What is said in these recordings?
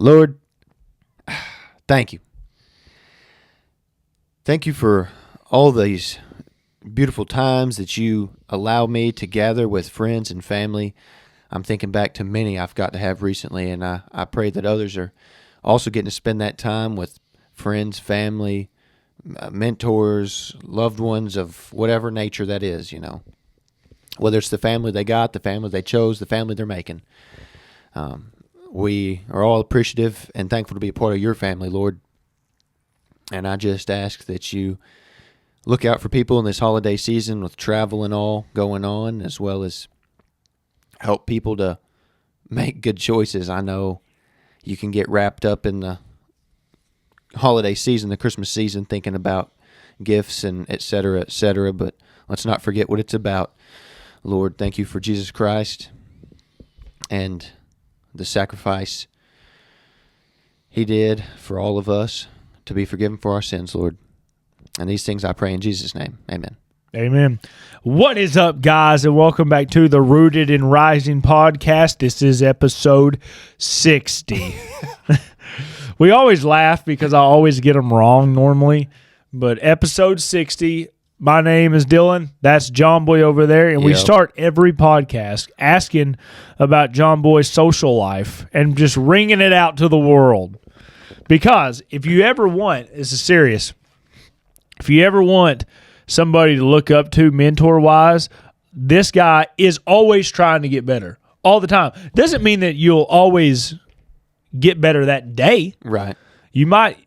Lord, thank you. Thank you for all these beautiful times that you allow me to gather with friends and family. I'm thinking back to many I've got to have recently, and I pray that others are also getting to spend that time with friends, family, mentors, loved ones of whatever nature that is, you know. Whether it's the family they got, the family they chose, the family they're making. We are all appreciative and thankful to be a part of your family, Lord. And I just ask that you look out for people in this holiday season with travel and all going on, as well as help people to make good choices. I know you can get wrapped up in the holiday season, the Christmas season, thinking about gifts and et cetera, but let's not forget what it's about. Lord, thank you for Jesus Christ and the sacrifice he did for all of us to be forgiven for our sins, Lord. And these things I pray in Jesus' name. Amen. Amen. What is up, guys, and welcome back to the Rooted and Rising podcast. This is episode 60. We always laugh because I always get them wrong normally, but episode 60. My name is Dylan. That's John Boy over there. And we start every podcast asking about John Boy's social life and just ringing it out to the world. Because if you ever want, this is serious, if you ever want somebody to look up to mentor-wise, this guy is always trying to get better all the time. Doesn't mean that you'll always get better that day. Right. You might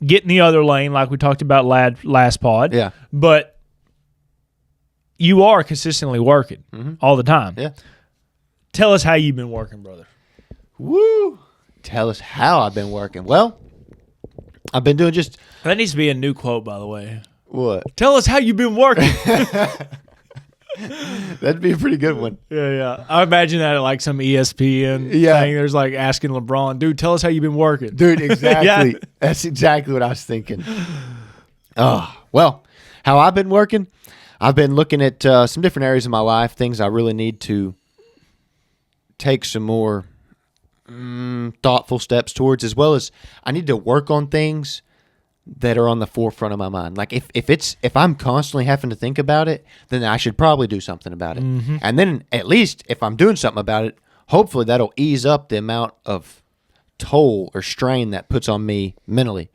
get in the other lane like we talked about last pod. Yeah. But you are consistently working all the time. Yeah. Tell us how you've been working, brother. Woo! Tell us how I've been working. Well, I've been doing just... That needs to be a new quote, by the way. What? Tell us how you've been working. That'd be a pretty good one. Yeah. I imagine that at like some ESPN thing. There's like asking LeBron, dude, tell us how you've been working. Dude, exactly. That's exactly what I was thinking. Well, how I've been working, I've been looking at some different areas of my life, things I really need to take some more thoughtful steps towards, as well as I need to work on things that are on the forefront of my mind. Like if I'm constantly having to think about it, then I should probably do something about it. And then at least if I'm doing something about it, hopefully that'll ease up the amount of toll or strain that puts on me mentally,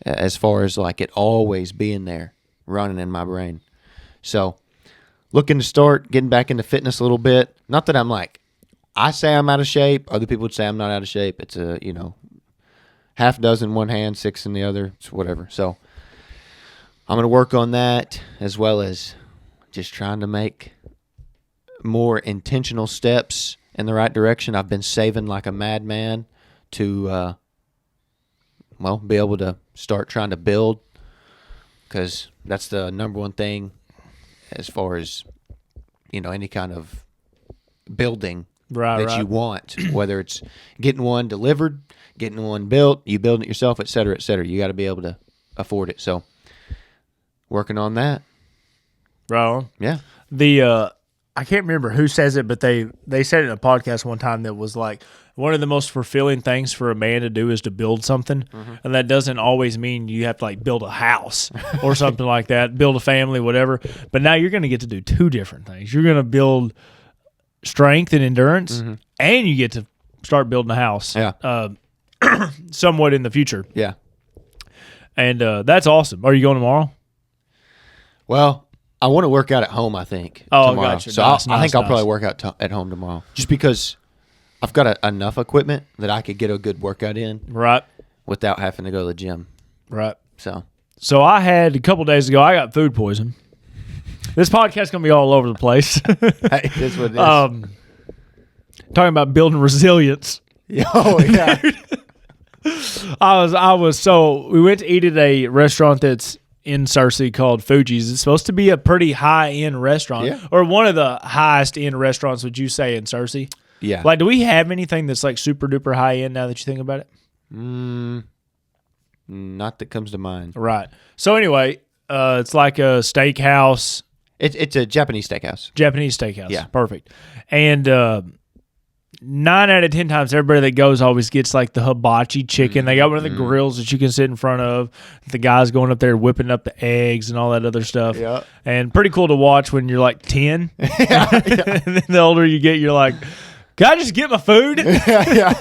as far as like it always being there running in my brain. So looking to start getting back into fitness a little bit. Not that I'm like, I say I'm out of shape. Other people would say I'm not out of shape. It's a, half dozen in one hand, 6 in the other, it's whatever. So I'm going to work on that, as well as just trying to make more intentional steps in the right direction. I've been saving like a madman to, be able to start trying to build, because that's the number one thing as far as, any kind of building that you want, whether it's getting one delivered, getting one built, you building it yourself, et cetera, et cetera. You got to be able to afford it. So working on that. Right on. Yeah. I can't remember who says it, but they said it in a podcast one time that was like, one of the most fulfilling things for a man to do is to build something. And that doesn't always mean you have to like build a house or something like that, build a family, whatever. But now you're going to get to do two different things. You're going to build strength and endurance, and you get to start building a house. Yeah. Somewhat in the future. Yeah. And that's awesome. Are you going tomorrow? Well, I want to work out at home, I think, tomorrow. Gotcha. So I think I'll probably work out at home tomorrow, just because I've got enough equipment that I could get a good workout in without having to go to the gym. Right. So I had, a couple days ago, I got food poison. This podcast is going to be all over the place. Hey, that's what it is. Talking about building resilience. Oh, yeah. We went to eat at a restaurant that's in Searcy called Fuji's. It's supposed to be a pretty high-end restaurant, or one of the highest-end restaurants, would you say, in Searcy? Yeah. Like, do we have anything that's like super-duper high-end now that you think about it? Not that comes to mind. Right. So anyway, it's like a steakhouse. It's a Japanese steakhouse. Japanese steakhouse. Yeah. Perfect. And 9 out of 10 times, everybody that goes always gets like the hibachi chicken. They got one of the grills that you can sit in front of. The guy's going up there whipping up the eggs and all that other stuff. Yeah. And pretty cool to watch when you're like 10. Yeah. And then the older you get, you're like, can I just get my food? Yeah.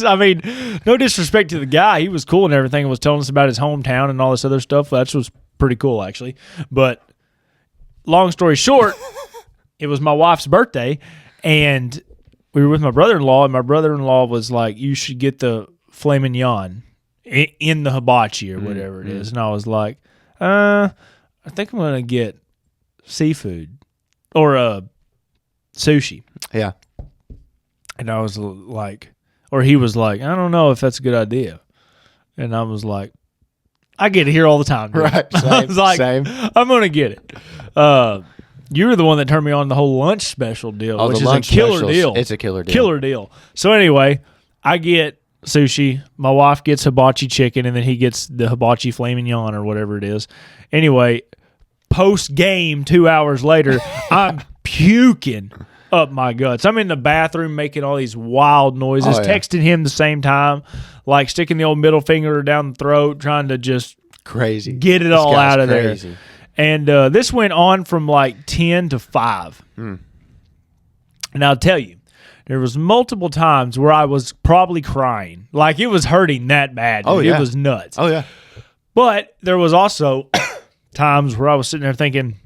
I mean, no disrespect to the guy. He was cool and everything and was telling us about his hometown and all this other stuff. That was pretty cool, actually. But long story short, it was my wife's birthday, and we were with my brother-in-law, and my brother-in-law was like, you should get the filet mignon in the hibachi or whatever it is. And I was like, I think I'm going to get seafood or sushi. Yeah. And I was like, or he was like, I don't know if that's a good idea. And I was like, I get it here all the time. Dude. Right. I was like, same. I'm going to get it. You were the one that turned me on the whole lunch special deal, which is a killer deal. It's a killer deal. Killer deal. So anyway, I get sushi. My wife gets hibachi chicken, and then he gets the hibachi filet mignon or whatever it is. Anyway, post-game 2 hours later, I'm puking up my guts. I'm in the bathroom making all these wild noises, texting him the same time, like sticking the old middle finger down the throat, trying to just crazy get it all out of there. And this went on from like 10 to 5. And I'll tell you, there was multiple times where I was probably crying. Like, it was hurting that bad. Oh, yeah. It was nuts. Oh, yeah. But there was also times where I was sitting there thinking,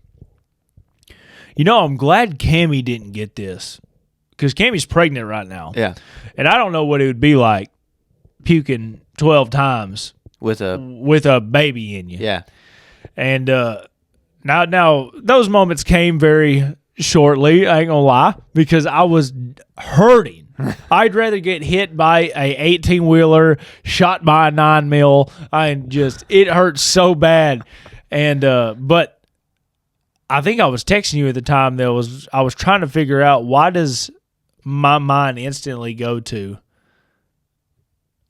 you know, I'm glad Cammie didn't get this. Because Cammie's pregnant right now. Yeah. And I don't know what it would be like puking 12 times With a baby in you. Yeah. And now those moments came very shortly, I ain't gonna lie, because I was hurting. I'd rather get hit by a 18-wheeler, shot by a 9mm. It hurts so bad. And but I think I was texting you at the time I was trying to figure out, why does my mind instantly go to,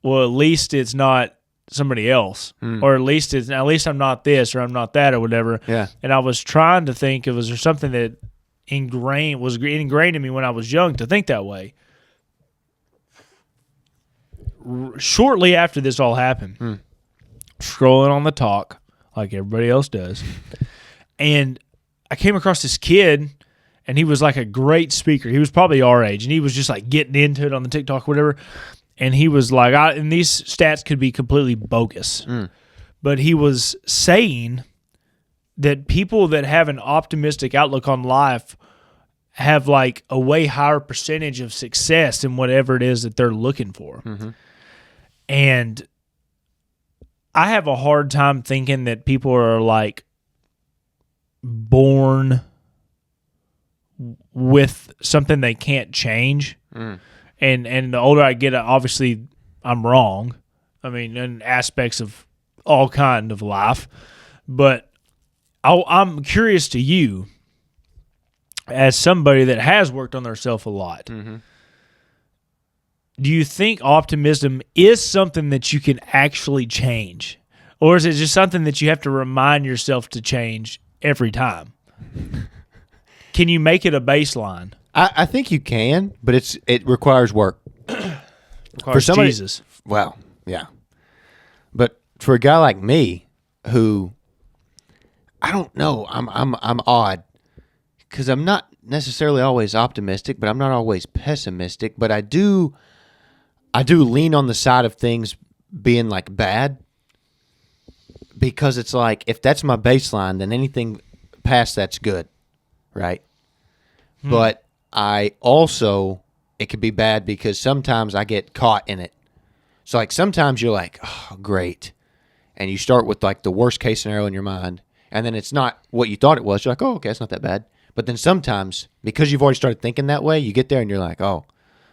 well, at least it's not somebody else, or at least I'm not this, or I'm not that, or whatever. Yeah. And I was trying to think, was there something that was ingrained in me when I was young to think that way. Shortly after this all happened, scrolling on the talk like everybody else does, and I came across this kid, and he was like a great speaker. He was probably our age, and he was just like getting into it on the TikTok, whatever. And he was like, and these stats could be completely bogus, but he was saying that people that have an optimistic outlook on life have like a way higher percentage of success in whatever it is that they're looking for. And I have a hard time thinking that people are like born with something they can't change. And the older I get, obviously I'm wrong. I mean, in aspects of all kind of life. But I'm curious to you, as somebody that has worked on themselves a lot, do you think optimism is something that you can actually change? Or is it just something that you have to remind yourself to change every time? Can you make it a baseline? I think you can, but it requires work. For somebody, Jesus. Well, yeah. But for a guy like me, who I don't know, I'm odd, because I'm not necessarily always optimistic, but I'm not always pessimistic. But I do lean on the side of things being like bad, because it's like, if that's my baseline, then anything past that's good, right? But I also, it could be bad because sometimes I get caught in it. So like sometimes you're like, oh, great. And you start with like the worst case scenario in your mind. And then it's not what you thought it was. You're like, oh, okay, it's not that bad. But then sometimes, because you've already started thinking that way, you get there and you're like, oh,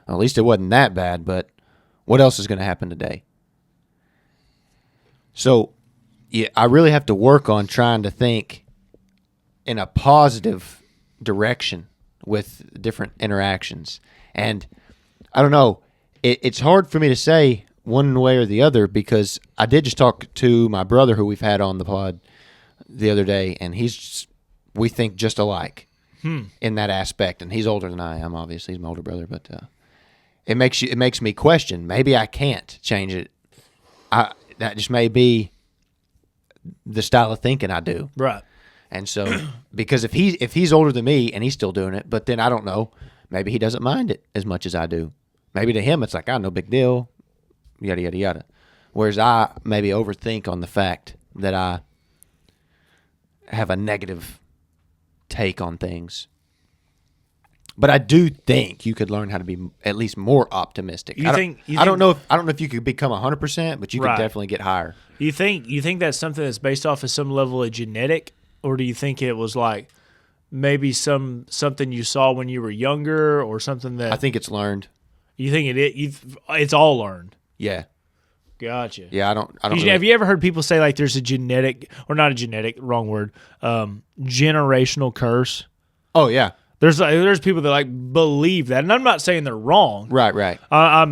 well, at least it wasn't that bad, but what else is going to happen today? So yeah, I really have to work on trying to think in a positive direction with different interactions. And I don't know, it's hard for me to say one way or the other, because I did just talk to my brother, who we've had on the pod the other day, and we think just alike in that aspect. And he's older than I am, obviously. He's my older brother. But it makes me question. Maybe I can't change it. That just may be the style of thinking I do. Right. And so, because if he's older than me and he's still doing it, but then I don't know, maybe he doesn't mind it as much as I do. Maybe to him it's like, no big deal, yada, yada, yada. Whereas I maybe overthink on the fact that I have a negative take on things. But I do think you could learn how to be at least more optimistic. I don't know if you could become 100%, but you could definitely get higher. You think that's something that's based off of some level of genetic, or do you think it was like maybe something you saw when you were younger, or something that I think it's learned. You think it's all learned? Yeah. Gotcha. Yeah, I don't Have you ever heard people say like there's a genetic, or not a genetic, wrong word, generational curse? Oh yeah. There's people that like believe that, and I'm not saying they're wrong. Right. I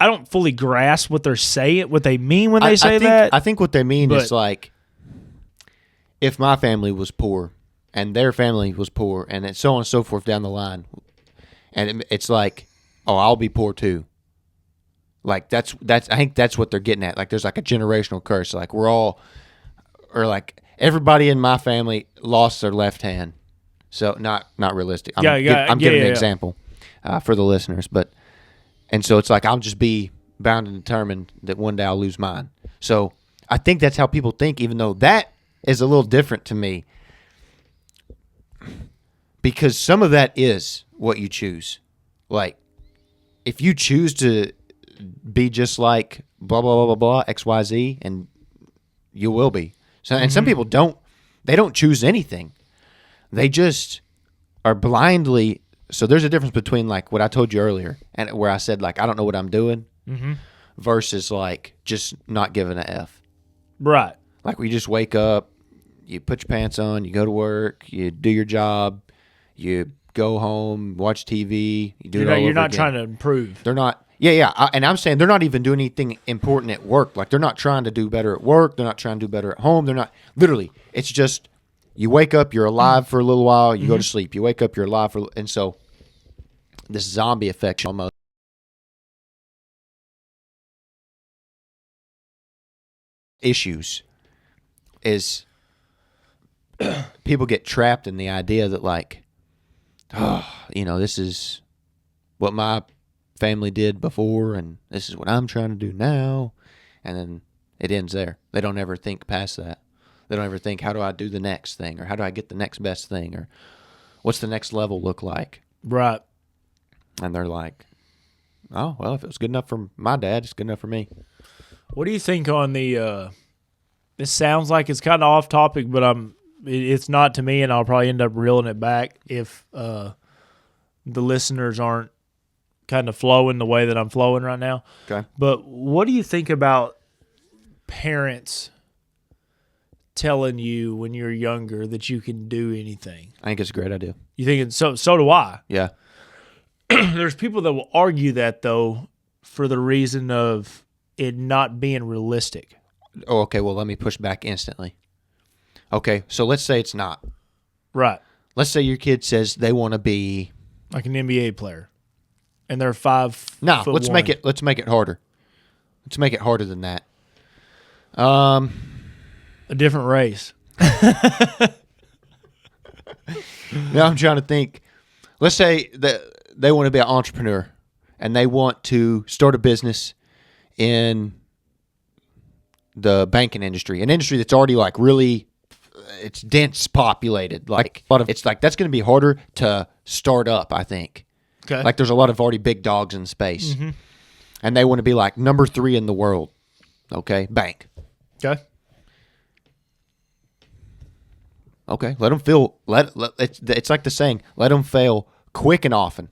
don't fully grasp what they're saying, what they mean when they say that. I think what they mean is like, if my family was poor and their family was poor, and it's so on and so forth down the line, and it's like, oh, I'll be poor too. Like that's I think that's what they're getting at. Like there's like a generational curse. Like we're all, or like everybody in my family lost their left hand. So not realistic. I'm giving an example for the listeners, and so it's like I'll just be bound and determined that one day I'll lose mine. So I think that's how people think, even though that is a little different to me, because some of that is what you choose. Like if you choose to be just like blah blah blah blah blah XYZ, and you will be. So and some people don't. They don't choose anything. They just are blindly. So there's a difference between like what I told you earlier, and where I said like I don't know what I'm doing, versus like just not giving a F. Right. Like we just wake up, you put your pants on, you go to work, you do your job, you go home, watch TV, you do it all over again. You're not trying to improve. They're not. Yeah. And I'm saying they're not even doing anything important at work. Like they're not trying to do better at work. They're not trying to do better at home. They're not. Literally, it's just you wake up, you're alive for a little while, you go to sleep. You wake up, you're alive and so this zombie effect almost issues is people get trapped in the idea that like, this is what my family did before, and this is what I'm trying to do now, and then it ends there. They don't ever think past that. They don't ever think, how do I do the next thing, or how do I get the next best thing, or what's the next level look like? Right. And they're like, oh, well, if it was good enough for my dad, it's good enough for me. What do you think on the this sounds like it's kind of off topic, but it's not to me, and I'll probably end up reeling it back if the listeners aren't kind of flowing the way that I'm flowing right now. Okay. But what do you think about parents telling you when you're younger that you can do anything? I think it's a great idea. You think it's so do I. Yeah. There's people that will argue that though for the reason of it not being realistic. Oh, okay. Well, let me push back instantly. Okay. So let's say it's not. Right. Let's say your kid says they want to be like an NBA player, and they're 5. No, let's make it harder. Let's make it harder than that. A different race. Now I'm trying to think. Let's say that they want to be an entrepreneur, and they want to start a business in the banking industry, an industry that's already like really, it's dense populated. Like it's like that's going to be harder to start up, I think. Okay. Like there's a lot of already big dogs in space, and they want to be like number 3 in the world. Okay, bank. Okay. Okay, let them fail. It's like the saying, let them fail quick and often.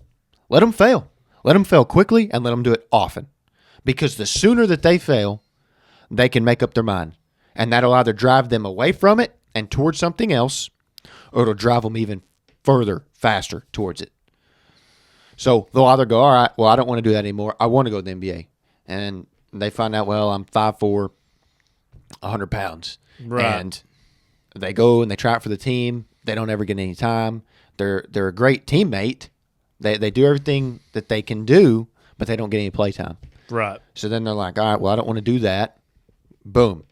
Let them fail. Let them fail quickly, and let them do it often. Because the sooner that they fail, they can make up their mind. And that'll either drive them away from it and towards something else, or it'll drive them even further, faster towards it. So they'll either go, all right, well, I don't want to do that anymore. I want to go to the NBA. And they find out, well, I'm 5'4", 100 pounds. Right. And they go and they try out for the team. They don't ever get any time. They're a great teammate, They do everything that they can do, but they don't get any playtime. Right. So then they're like, all right, well, I don't want to do that. Boom.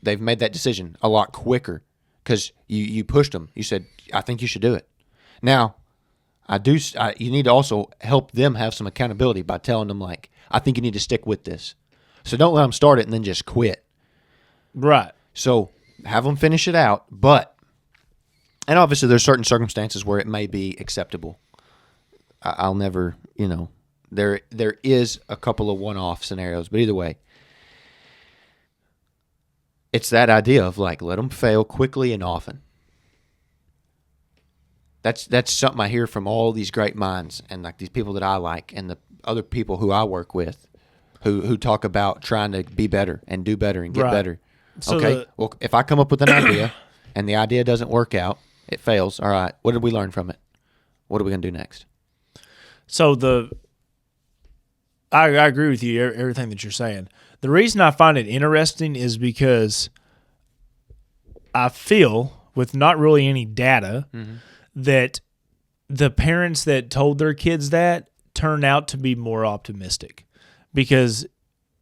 They've made that decision a lot quicker because you pushed them. You said, I think you should do it. Now, you need to also help them have some accountability by telling them, like, I think you need to stick with this. So don't let them start it and then just quit. Right. So have them finish it out, and obviously there's certain circumstances where it may be acceptable. I'll never, there is a couple of one-off scenarios, but either way, it's that idea of like, let them fail quickly and often. That's something I hear from all these great minds and like these people that I like and the other people who I work with who talk about trying to be better and do better and get better. So okay, well, if I come up with an idea and the idea doesn't work out, it fails, all right, what did we learn from it? What are we going to do next? So I agree with you, everything that you're saying. The reason I find it interesting is because I feel, with not really any data, that the parents that told their kids that turn out to be more optimistic. Because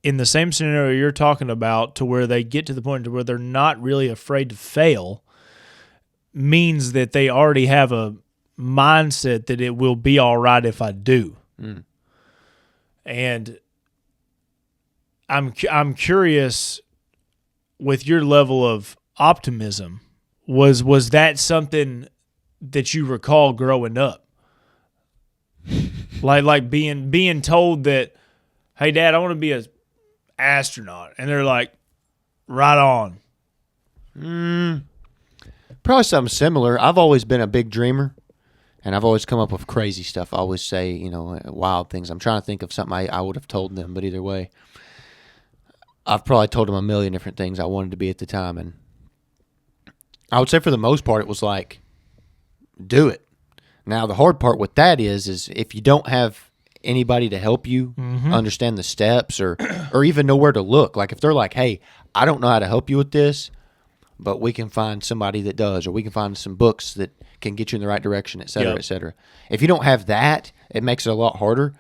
in the same scenario you're talking about, to where they get to the point to where they're not really afraid to fail, means that they already have a mindset that it will be all right if I do. And I'm curious, with your level of optimism, was that something that you recall growing up? like being told that, hey, Dad, I want to be an astronaut. And they're like, right on. Probably something similar. I've always been a big dreamer, and I've always come up with crazy stuff. I always say, wild things. I'm trying to think of something I would have told them, but either way, I've probably told them a million different things I wanted to be at the time. And I would say for the most part, it was like, do it. Now, the hard part with that is if you don't have anybody to help you understand the steps or even know where to look. Like if they're like, hey, I don't know how to help you with this, but we can find somebody that does, or we can find some books that can get you in the right direction, et cetera, et cetera. If you don't have that, it makes it a lot harder.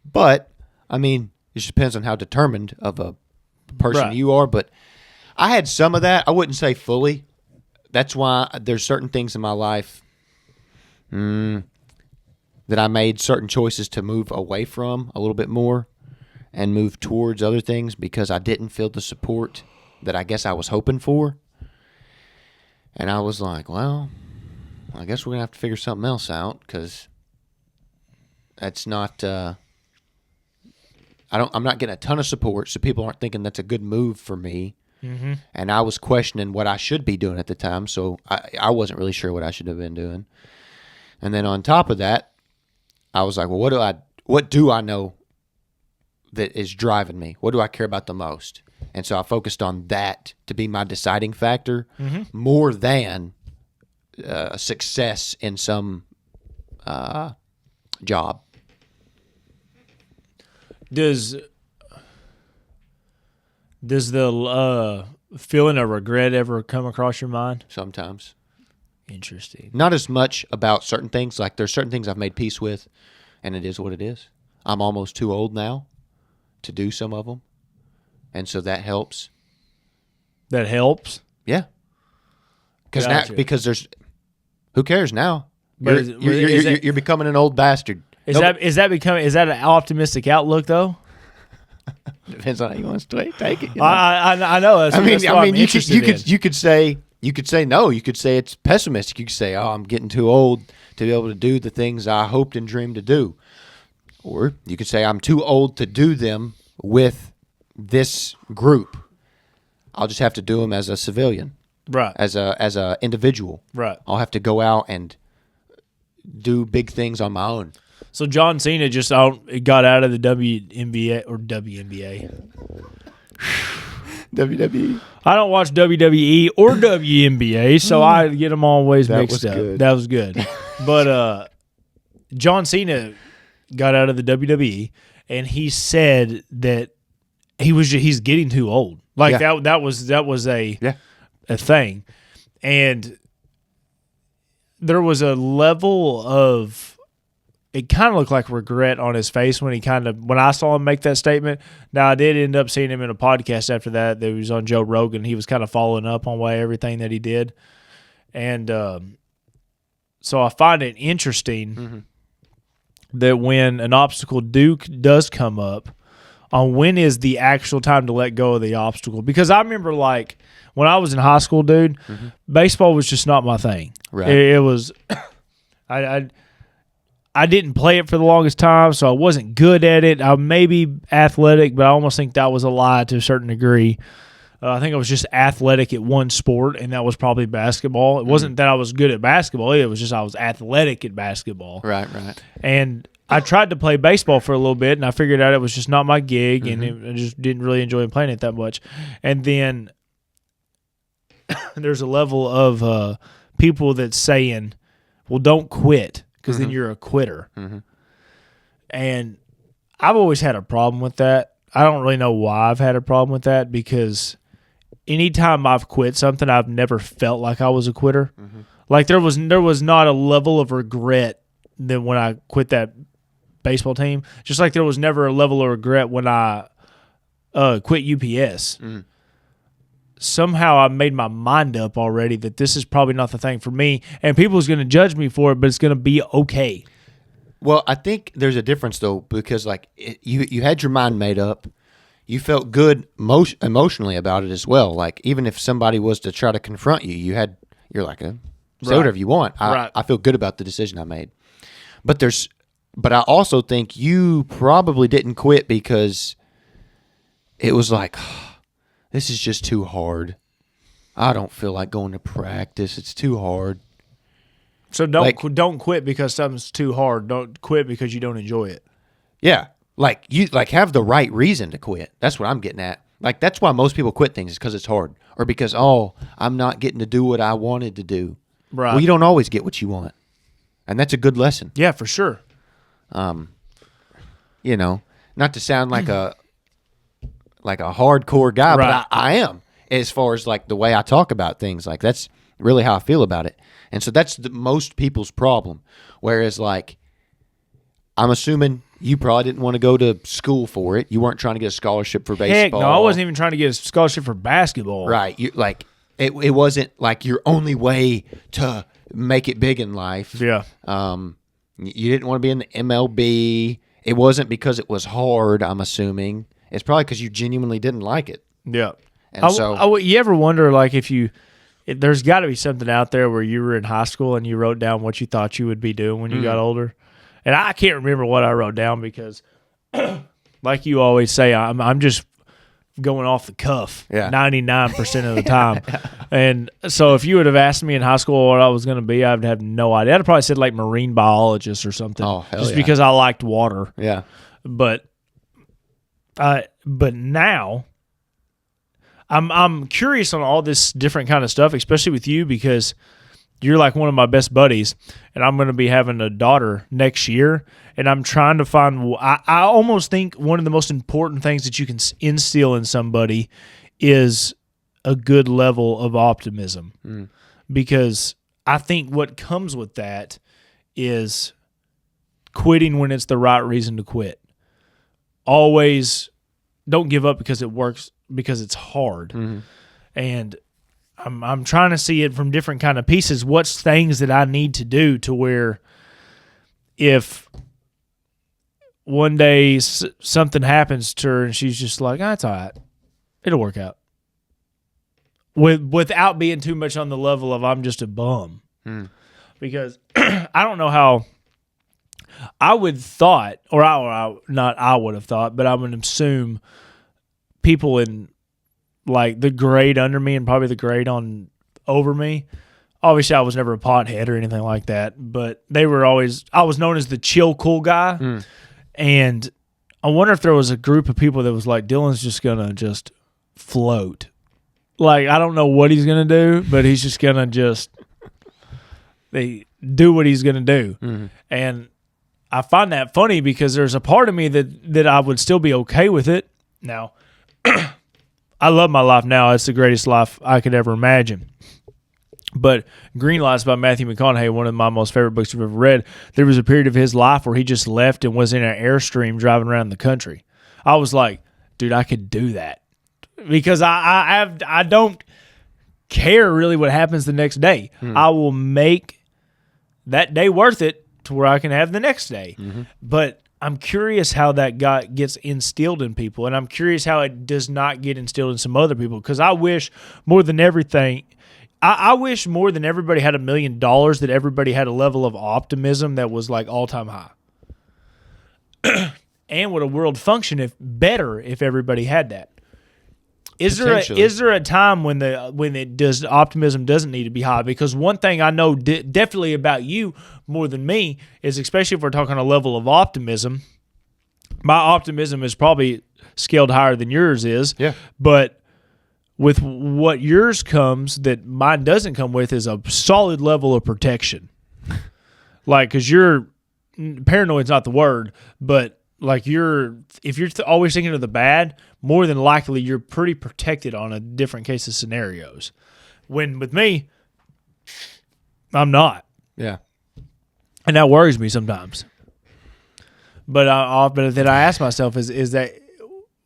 But, I mean, it just depends on how determined of a person you are. But I had some of that. I wouldn't say fully. That's why there's certain things in my life that I made certain choices to move away from a little bit more and move towards other things because I didn't feel the support that I guess I was hoping for. And I was like, well, I guess we're going to have to figure something else out because that's not I'm not getting a ton of support, so people aren't thinking that's a good move for me. And I was questioning what I should be doing at the time, so I wasn't really sure what I should have been doing. And then on top of that, I was like, well, what do I know that is driving me? What do I care about the most? And so I focused on that to be my deciding factor more than success in some job. Does the feeling of regret ever come across your mind? Sometimes. Interesting. Not as much about certain things. Like there's certain things I've made peace with, and it is what it is. I'm almost too old now to do some of them, and so that helps. That helps? Yeah. Because there's who cares now? But You're becoming an old bastard. Is that an optimistic outlook though? Depends on how you want to take it. I know. You could say no. You could say it's pessimistic. You could say, oh, I'm getting too old to be able to do the things I hoped and dreamed to do. Or you could say I'm too old to do them with this group. I'll just have to do them as a civilian, right? As a individual, right? I'll have to go out and do big things on my own. So John Cena just got out of the WNBA or WNBA. WWE. I don't watch WWE or WNBA, so I get them always mixed up. Good. That was good. But John Cena got out of the WWE, and he said that he's getting too old. Like that was a thing, and there was a level of it kind of looked like regret on his face when I saw him make that statement. Now, I did end up seeing him in a podcast after that was on Joe Rogan. He was kind of following up on everything that he did. And so I find it interesting that when an obstacle does come up, on when is the actual time to let go of the obstacle. Because I remember, like, when I was in high school, dude, baseball was just not my thing. Right. It was I didn't play it for the longest time, so I wasn't good at it. I may be athletic, but I almost think that was a lie to a certain degree. I think I was just athletic at one sport, and that was probably basketball. It wasn't that I was good at basketball. It was just I was athletic at basketball. Right. And I tried to play baseball for a little bit, and I figured out it was just not my gig, and I just didn't really enjoy playing it that much. And then there's a level of people that's saying, well, don't quit, because then you're a quitter. And I've always had a problem with that. I don't really know why I've had a problem with that, because anytime I've quit something, I've never felt like I was a quitter. Like there was not a level of regret than when I quit that baseball team. Just like there was never a level of regret when I quit UPS. Somehow I made my mind up already that this is probably not the thing for me, and people's going to judge me for it, but it's going to be okay. Well, I think there's a difference, though, because like you had your mind made up. You felt good emotionally about it as well. Like even if somebody was to try to confront you, you're like, say whatever you want. I feel good about the decision I made. But I also think you probably didn't quit because it was like, this is just too hard. I don't feel like going to practice. It's too hard. So don't quit because something's too hard. Don't quit because you don't enjoy it. Yeah. Like you have the right reason to quit. That's what I'm getting at. Like that's why most people quit things, is because it's hard, or because I'm not getting to do what I wanted to do. Right. Well, you don't always get what you want, and that's a good lesson. Yeah, for sure. Not to sound like a hardcore guy, but I am, as far as like the way I talk about things. Like that's really how I feel about it, and so that's most people's problem. Whereas like, I'm assuming you probably didn't want to go to school for it. You weren't trying to get a scholarship for baseball. Heck no, I wasn't even trying to get a scholarship for basketball. Right. It wasn't like your only way to make it big in life. Yeah. You didn't want to be in the MLB. It wasn't because it was hard, I'm assuming. It's probably because you genuinely didn't like it. Yeah. And you ever wonder, like, if there's got to be something out there where you were in high school and you wrote down what you thought you would be doing when you got older? And I can't remember what I wrote down because, like you always say, I'm just going off the cuff 99% of the time. And so if you would have asked me in high school what I was going to be, I would have no idea. I'd have probably said like marine biologist or something. Oh, hell just yeah. because I liked water. Yeah. But now I'm curious on all this different kind of stuff, especially with you, because you're like one of my best buddies, and I'm going to be having a daughter next year, and I'm trying to find – I almost think one of the most important things that you can instill in somebody is a good level of optimism, because I think what comes with that is quitting when it's the right reason to quit. Always don't give up because it works, because it's hard. And I'm trying to see it from different kind of pieces. What's things that I need to do to where if one day something happens to her and she's just like, it's all right, it'll work out. Without being too much on the level of I'm just a bum. Because I don't know how I would thought, not I would have thought, but I would assume people in like the grade under me and probably the grade on over me. Obviously, I was never a pothead or anything like that, but I was known as the chill, cool guy. And I wonder if there was a group of people that was like, Dylan's just going to just float. Like, I don't know what he's going to do, but he's just going to do what he's going to do. And I find that funny because there's a part of me that I would still be okay with it. Now, I love my life now. It's the greatest life I could ever imagine. But Green Lights by Matthew McConaughey, one of my most favorite books I've ever read, there was a period of his life where he just left and was in an Airstream driving around the country. I was like, dude, I could do that. Because I don't care really what happens the next day. I will make that day worth it to where I can have the next day. But I'm curious how that gets instilled in people, and I'm curious how it does not get instilled in some other people, because I wish more than everything, I wish more than everybody had $1 million that everybody had a level of optimism that was like all-time high. And would a world function better if everybody had that? Is there a time when optimism doesn't need to be high? Because one thing I know definitely about you more than me is, especially if we're talking a level of optimism, my optimism is probably scaled higher than yours is. Yeah. But with what yours comes that mine doesn't come with is a solid level of protection. Like, because paranoid's not the word, but like if you're always thinking of the bad, more than likely you're pretty protected on a different case of scenarios. When with me, I'm not. Yeah. And that worries me sometimes. But then I ask myself, is that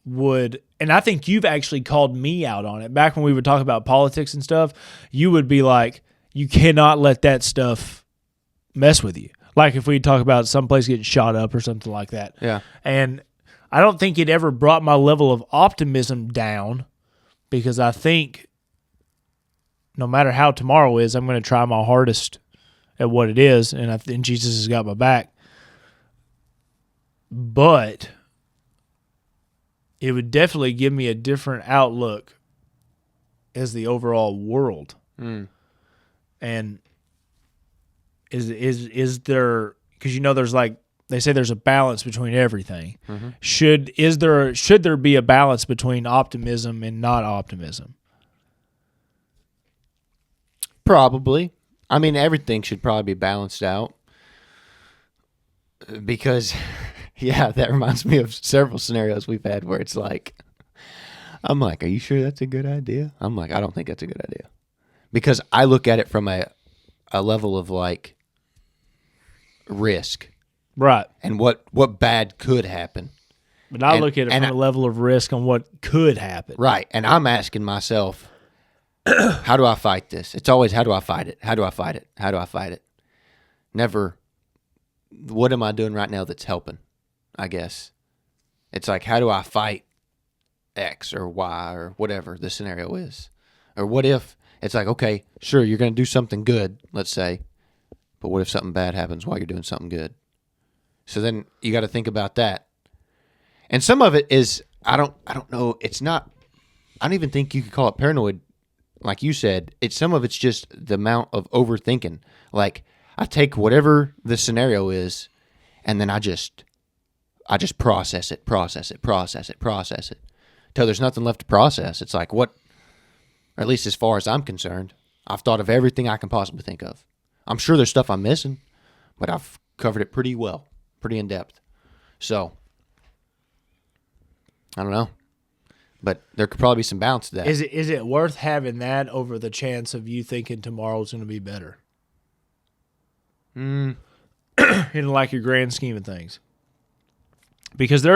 and I think you've actually called me out on it. Back when we would talk about politics and stuff, you would be like, you cannot let that stuff mess with you. Like if we talk about someplace getting shot up or something like that. Yeah. And I don't think it ever brought my level of optimism down, because I think no matter how tomorrow is, I'm going to try my hardest at what it is, and Jesus has got my back. But it would definitely give me a different outlook as the overall world. And is there, because there's like, they say there's a balance between everything. Should there be a balance between optimism and not optimism? Probably. I mean, everything should probably be balanced out, because, yeah, that reminds me of several scenarios we've had where it's like, I'm like, are you sure that's a good idea? I'm like, I don't think that's a good idea, because I look at it from a level of like risk. Right. And what bad could happen. But I look at it from a level of risk on what could happen. Right. And I'm asking myself, how do I fight this? It's always, how do I fight it? How do I fight it? How do I fight it? Never, what am I doing right now that's helping, I guess. It's like, how do I fight X or Y or whatever the scenario is? Or what if, it's like, okay, sure, you're going to do something good, let's say, but what if something bad happens while you're doing something good? So then you got to think about that. And some of it is, I don't know, it's not, I don't even think you could call it paranoid. Like you said, some of it's just the amount of overthinking. Like, I take whatever the scenario is, and then I just process it till there's nothing left to process. It's like, what, or at least as far as I'm concerned, I've thought of everything I can possibly think of. I'm sure there's stuff I'm missing, but I've covered it pretty well, pretty in depth. So, I don't know. But there could probably be some balance to that. Is it worth having that over the chance of you thinking tomorrow's going to be better? In like your grand scheme of things. Because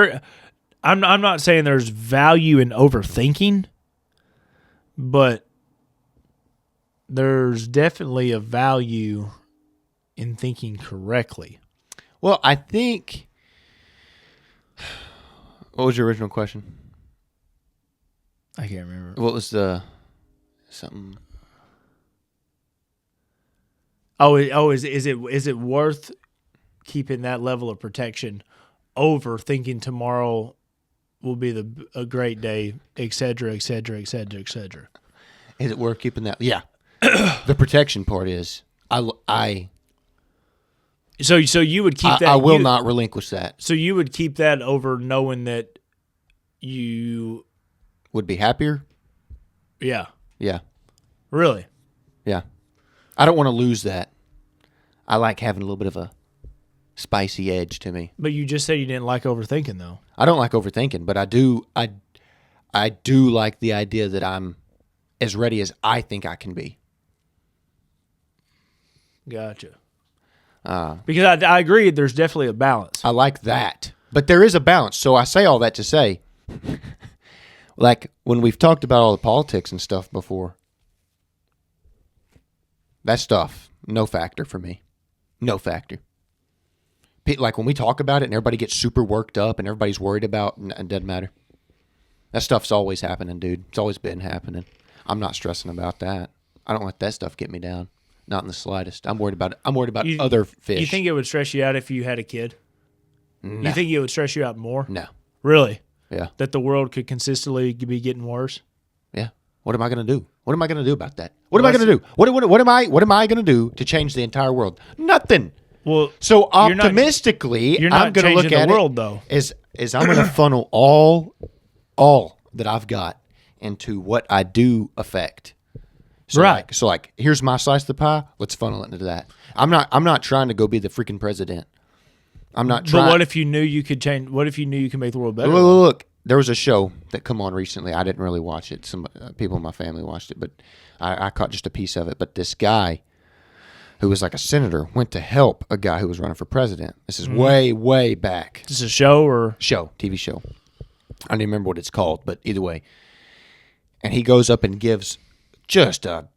I'm not saying there's value in overthinking, but there's definitely a value in thinking correctly. Well, I think, what was your original question? I can't remember. What was the something? Is it worth keeping that level of protection over thinking tomorrow will be a great day, et cetera, et cetera, et cetera, et cetera? Is it worth keeping that? Yeah. The protection part is So you would keep that. I will not relinquish that. So you would keep that over knowing that you would be happier? Yeah. Yeah. Really? Yeah. I don't want to lose that. I like having a little bit of a spicy edge to me. But you just said you didn't like overthinking, though. I don't like overthinking, but I do like the idea that I'm as ready as I think I can be. Gotcha. Because I agree, there's definitely a balance. I like that. But there is a balance. So I say all that to say, like when we've talked about all the politics and stuff before, that stuff, no factor for me. No factor. Like when we talk about it and everybody gets super worked up and everybody's worried about, it doesn't matter. That stuff's always happening, dude. It's always been happening. I'm not stressing about that. I don't let that stuff get me down. Not in the slightest. I'm worried about other fish. You think it would stress you out if you had a kid? No. You think it would stress you out more? No. Really? Yeah. That the world could consistently be getting worse? Yeah. What am I going to do? What am I going to do about that? What am I going to do? What am I going to do to change the entire world? Nothing. Well, so optimistically, you're not I'm going to look at the world, it though. Is I'm going to funnel all that I've got into what I do affect. So right. Like here's my slice of the pie. Let's funnel it into that. I'm not trying to go be the freaking president. I'm not trying. But what if you knew you could change? What if you knew you could make the world better? Look, there was a show that come on recently. I didn't really watch it. Some people in my family watched it, but I caught just a piece of it. But this guy, who was like a senator, went to help a guy who was running for president. This is way back. Is this a show or TV show? I don't even remember what it's called, but either way. And he goes up and gives just a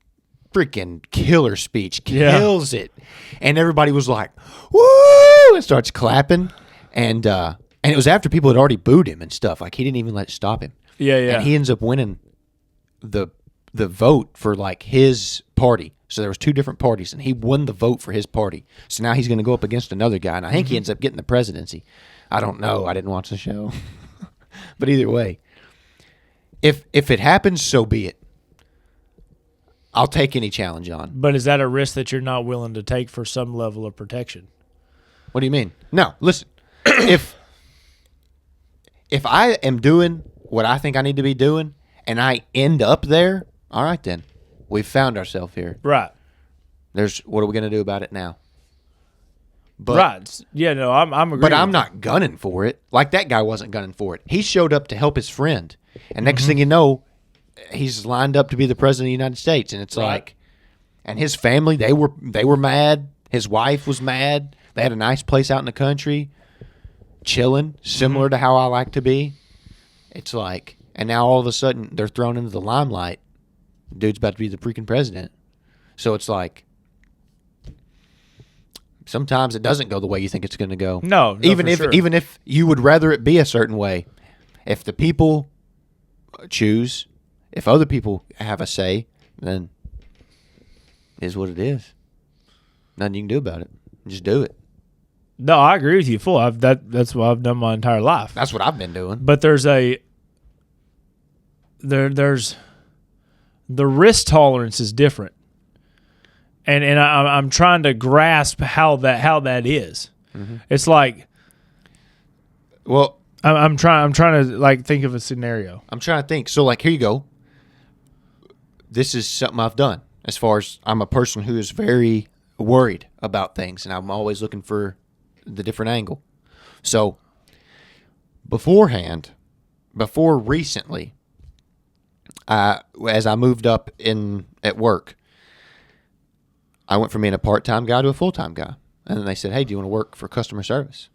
freaking killer speech, kills it, and everybody was like, "Woo!" and starts clapping, and it was after people had already booed him and stuff. Like he didn't even let it stop him. Yeah. And he ends up winning the vote for like his party. So there was two different parties, and he won the vote for his party. So now he's going to go up against another guy, and I think he ends up getting the presidency. I don't know. I didn't watch the show, but either way, if it happens, so be it. I'll take any challenge on. But is that a risk that you're not willing to take for some level of protection? What do you mean? No, listen. if I am doing what I think I need to be doing and I end up there, all right then. We've found ourselves here. Right. What are we going to do about it now? But, right. Yeah, no, I'm agreeing. But I'm not gunning for it. Like that guy wasn't gunning for it. He showed up to help his friend. And next thing you know, he's lined up to be the president of the United States, and it's like, and his family, they were mad. His wife was mad. They had a nice place out in the country, chilling, similar to how I like to be. It's like, and now all of a sudden they're thrown into the limelight. Dude's about to be the freaking president. So it's like, sometimes it doesn't go the way you think it's going to go. No, even if you would rather it be a certain way, if the people choose. If other people have a say, then it is what it is. Nothing you can do about it. Just do it. No, I agree with you full. That's what I've done my entire life. That's what I've been doing. But there's the risk tolerance is different, and I'm trying to grasp how that is. Mm-hmm. It's like, well, I'm trying to like think of a scenario. I'm trying to think. So like, here you go. This is something I've done as far as I'm a person who is very worried about things, and I'm always looking for the different angle. So before recently, as I moved up at work, I went from being a part-time guy to a full-time guy. And then they said, "Hey, do you want to work for customer service?"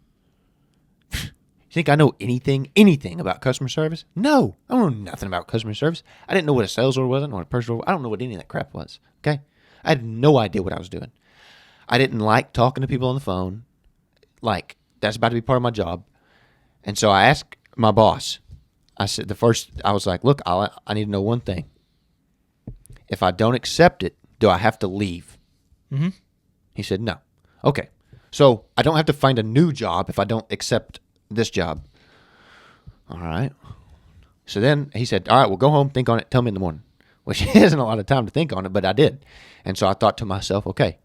You think I know anything about customer service? No, I don't know nothing about customer service. I didn't know what a sales order was. I didn't know what a purchase order. I don't know what any of that crap was. Okay, I had no idea what I was doing. I didn't like talking to people on the phone. Like that's about to be part of my job. And so I asked my boss. I said I was like, "Look, I need to know one thing. If I don't accept it, do I have to leave?" Mm-hmm. He said, "No." Okay, so I don't have to find a new job if I don't accept this job. All right. So then he said, "All right, well, go home, think on it, tell me in the morning," which isn't a lot of time to think on it, but I did. And so I thought to myself, okay,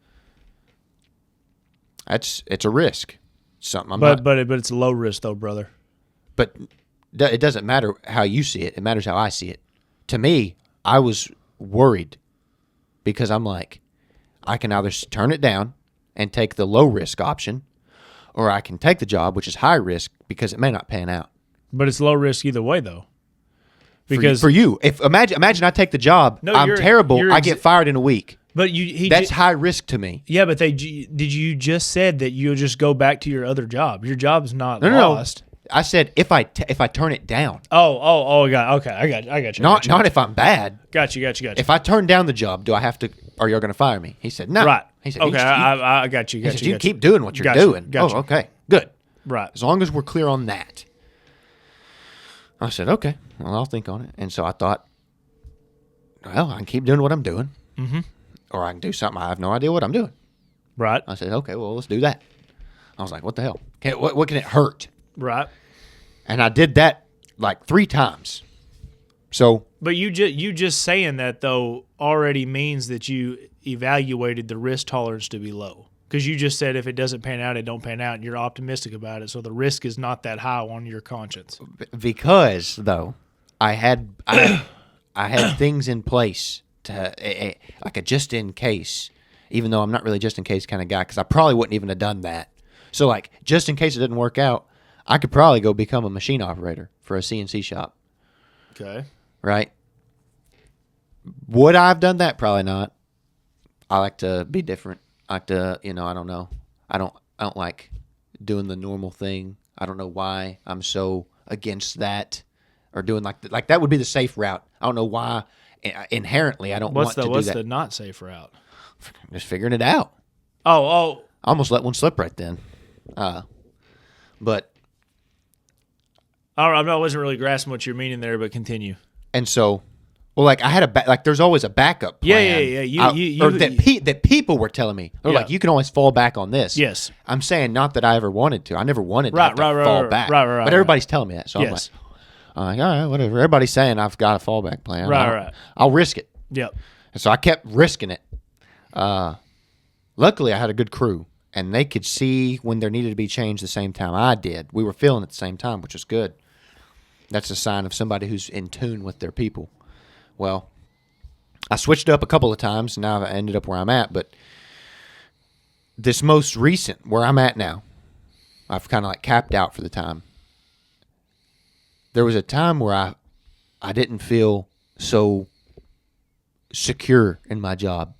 it's a risk. Something but it's a low risk though, brother. But it doesn't matter how you see it. It matters how I see it. To me, I was worried because I'm like, I can either turn it down and take the low risk option, or I can take the job, which is high risk, because it may not pan out. But it's low risk either way, though. Because for you, if imagine I take the job, I'm terrible. I get fired in a week. But that's high risk to me. Yeah, but you just said that you'll just go back to your other job. Your job's not lost. No. I said if I turn it down. I got you. Not if I'm bad. Got you. If I turn down the job, do I have to? Are you going to fire me? He said no. Right. He said okay. I got you. He said you keep doing what you're doing. Got you. Okay. Good. Right. As long as we're clear on that. I said okay. Well, I'll think on it. And so I thought, well, I can keep doing what I'm doing, or I can do something I have no idea what I'm doing. Right. I said okay. Well, let's do that. I was like, what the hell? What can it hurt? Right. And I did that like 3 times. So, but you just saying that though already means that you evaluated the risk tolerance to be low, because you just said if it doesn't pan out, it don't pan out, and you're optimistic about it, so the risk is not that high on your conscience. Because though, I had things in place to like a just in case, even though I'm not really just in case kind of guy, because I probably wouldn't even have done that. So like just in case it didn't work out, I could probably go become a machine operator for a CNC shop. Okay. Right? Would I have done that? Probably not. I like to be different. I like to, I don't know. I don't like doing the normal thing. I don't know why I'm so against that, or doing like that would be the safe route. I don't know why. Inherently, I don't want to do that. What's the not safe route? Just figuring it out. Oh. I almost let one slip right then. But I wasn't really grasping what you're meaning there, but continue. And so, well, like I had there's always a backup plan. Yeah. That people were telling me. They're like, you can always fall back on this. Yes. I'm saying not that I ever wanted to. I never wanted to fall back. Right. But everybody's telling me that. So yes. I'm like, all right, whatever. Everybody's saying I've got a fallback plan. Right. I'll risk it. Yep. And so I kept risking it. Luckily, I had a good crew, and they could see when there needed to be change the same time I did. We were feeling it at the same time, which was good. That's a sign of somebody who's in tune with their people. Well, I switched up a couple of times, and now I ended up where I'm at. But this most recent, where I'm at now, I've kind of like capped out for the time. There was a time where I didn't feel so secure in my job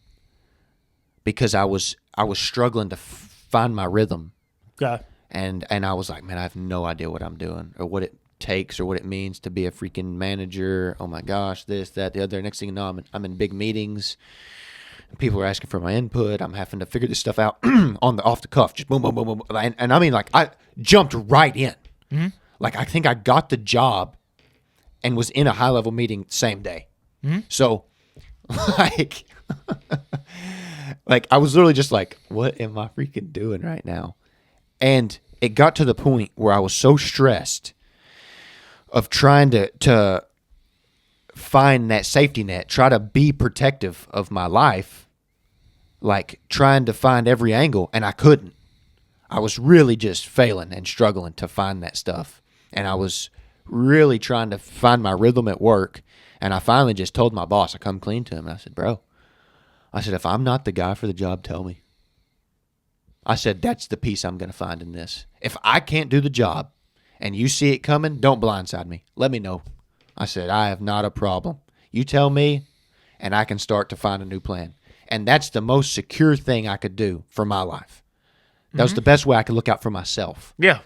because I was struggling to find my rhythm. Okay. And I was like, man, I have no idea what I'm doing or what it takes or what it means to be a freaking manager. Oh my gosh, this, that, the other. Next thing you know, I'm in big meetings. People are asking for my input. I'm having to figure this stuff out off the cuff, just boom, boom, boom, boom. And I mean, like I jumped right in. Mm-hmm. Like I think I got the job and was in a high level meeting same day. Mm-hmm. So, like I was literally just like, what am I freaking doing right now? And it got to the point where I was so stressed of trying to find that safety net, try to be protective of my life, like trying to find every angle, and I couldn't. I was really just failing and struggling to find that stuff. And I was really trying to find my rhythm at work, and I finally just told my boss, I come clean to him, and I said, bro, if I'm not the guy for the job, tell me. I said, that's the piece I'm going to find in this. If I can't do the job and you see it coming, don't blindside me. Let me know. I said, I have not a problem. You tell me, and I can start to find a new plan. And that's the most secure thing I could do for my life. That was the best way I could look out for myself. Yeah.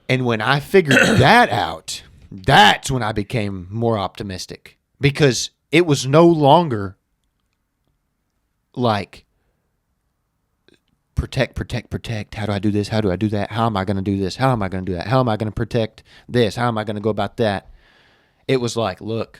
And when I figured that out, that's when I became more optimistic. Because it was no longer like protect. How do I do this? How do I do that? How am I going to do this? How am I going to do that? How am I going to protect this? How am I going to go about that? It was like, look,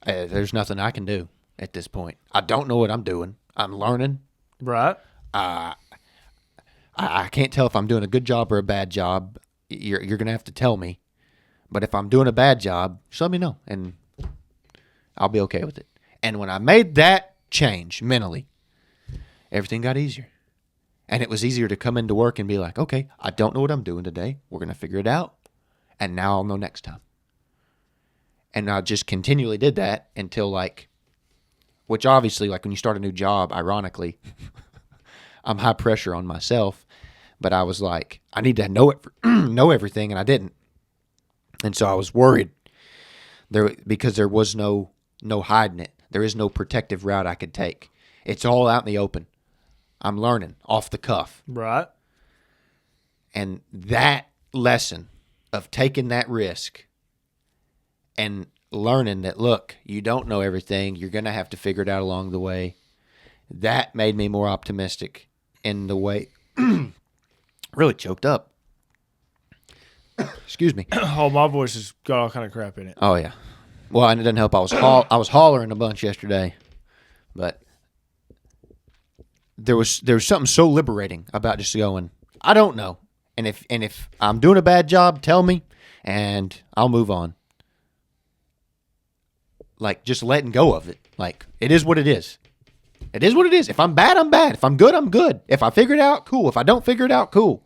there's nothing I can do at this point. I don't know what I'm doing. I'm learning. Right. I can't tell if I'm doing a good job or a bad job. You're going to have to tell me. But if I'm doing a bad job, just let me know, and I'll be okay with it. And when I made that change mentally, everything got easier. And it was easier to come into work and be like, okay, I don't know what I'm doing today. We're going to figure it out. And now I'll know next time. And I just continually did that until which obviously, like when you start a new job, ironically, I'm high pressure on myself. But I was like, I need to know everything, and I didn't. And so I was worried because there was no hiding it. There is no protective route I could take. It's all out in the open. I'm learning off the cuff. Right. And that lesson of taking that risk and learning that, look, you don't know everything. You're going to have to figure it out along the way. That made me more optimistic in the way. Really choked up. Excuse me. Oh, my voice has got all kind of crap in it. Oh, yeah. Well, and it doesn't help. I was hollering a bunch yesterday, but there was something so liberating about just going, I don't know. And if I'm doing a bad job, tell me, and I'll move on. Like, just letting go of it. Like, it is what it is. It is what it is. If I'm bad, I'm bad. If I'm good, I'm good. If I figure it out, cool. If I don't figure it out, cool.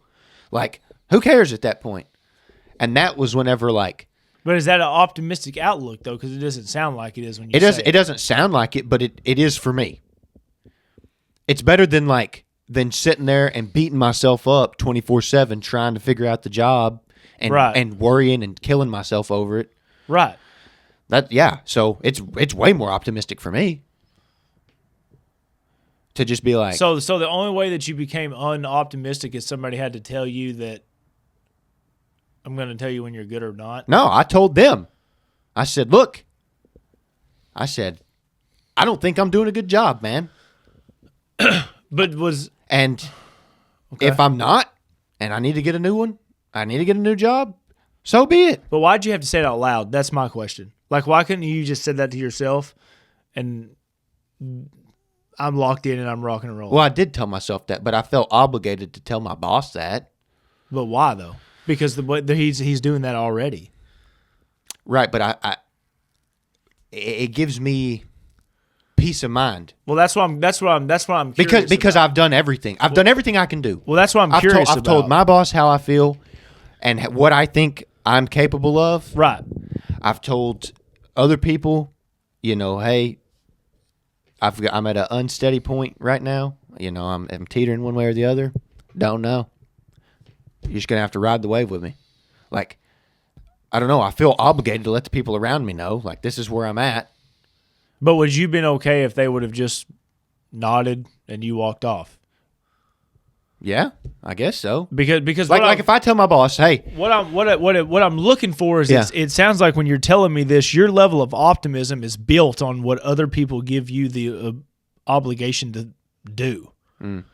Like, who cares at that point? And that was whenever, like... But is that an optimistic outlook, though? Because it doesn't sound like it is when you it say doesn't. It doesn't sound like it, but it is for me. It's better than sitting there and beating myself up 24/7 trying to figure out the job and worrying and killing myself over it. Right. So it's way more optimistic for me to just be like. So the only way that you became unoptimistic is somebody had to tell you that I'm going to tell you when you're good or not. No, I told them. I said, look. I don't think I'm doing a good job, man. And okay. If I'm not, and I need to get a new one, I need to get a new job, so be it. But why'd you have to say it out loud? That's my question. Like, why couldn't you just said that to yourself and I'm locked in and I'm rocking and rolling? Well, I did tell myself that, but I felt obligated to tell my boss that. But why, though? Because he's doing that already. Right, but it gives me peace of mind. Well, that's what I'm curious because I've done everything. I've done everything I can do. Well, that's what I'm curious about. I've told my boss how I feel and what I think I'm capable of. Right. I've told other people, hey, I'm at an unsteady point right now. I'm teetering one way or the other. Don't know. You're just gonna have to ride the wave with me. Like, I don't know. I feel obligated to let the people around me know. Like, this is where I'm at. But would you been okay if they would have just nodded and you walked off? Yeah, I guess so. Because like if I tell my boss, hey, what I'm looking for is it sounds like when you're telling me this, your level of optimism is built on what other people give you the obligation to do. Mm.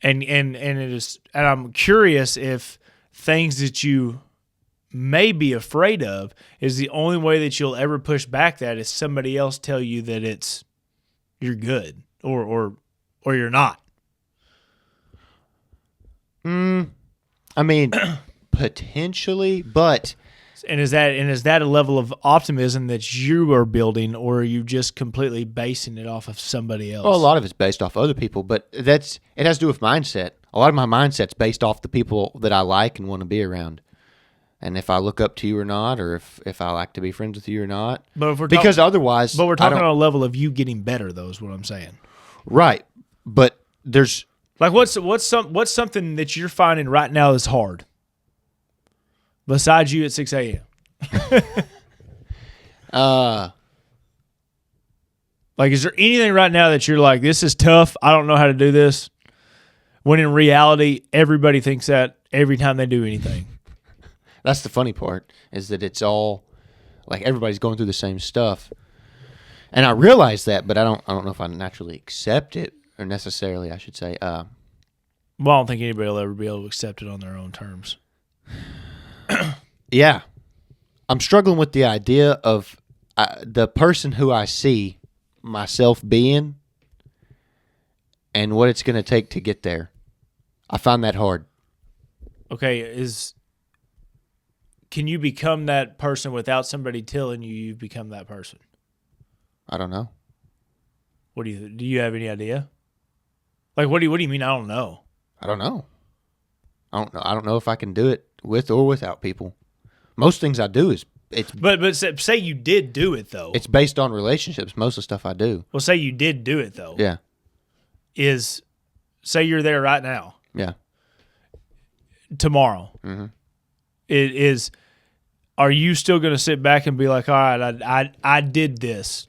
And I'm curious if things that you may be afraid of is the only way that you'll ever push back that is somebody else tell you that you're good or you're not. I mean, potentially, but and is that a level of optimism that you are building, or are you just completely basing it off of somebody else? Well, a lot of it's based off other people, but it has to do with mindset. A lot of my mindset's based off the people that I like and want to be around. And if I look up to you or not, or if I like to be friends with you or not. But if we're otherwise, but we're talking on a level of you getting better, though, is what I'm saying. Right. But there's like what's something that you're finding right now is hard? Besides you at 6 a.m. Like, is there anything right now that you're like, this is tough, I don't know how to do this? When in reality, everybody thinks that every time they do anything. That's the funny part, is that it's all like everybody's going through the same stuff. And I realize that, but I don't know if I naturally accept it, or necessarily, I should say. Well, I don't think anybody will ever be able to accept it on their own terms. Yeah. I'm struggling with the idea of the person who I see myself being and what it's going to take to get there. I find that hard. Okay, can you become that person without somebody telling you you've become that person? I don't know. Do you have any idea? Like, what do you mean? I don't know. I don't know. I don't know if I can do it with or without people. Most things I do But say you did do it though. It's based on relationships. Most of the stuff I do. Well, say you did do it though. Yeah. Say you're there right now. Yeah. Tomorrow. Mm-hmm. Are you still going to sit back and be like, all right, I did this.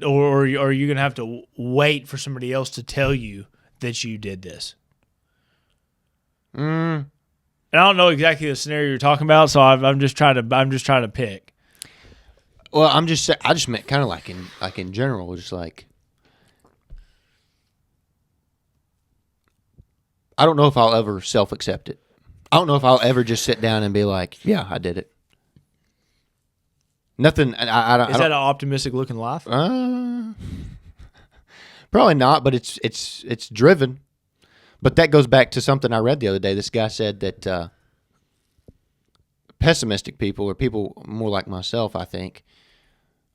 or are you going to have to wait for somebody else to tell you that you did this? And I don't know exactly the scenario you're talking about, so I'm just trying to pick. Well, I just meant kind of like in general, just like I don't know if I'll ever self-accept it. I don't know if I'll ever just sit down and be like, yeah, I did it. Nothing. Is that an optimistic look in life? Probably not, but it's driven. But that goes back to something I read the other day. This guy said that pessimistic people, or people more like myself, I think,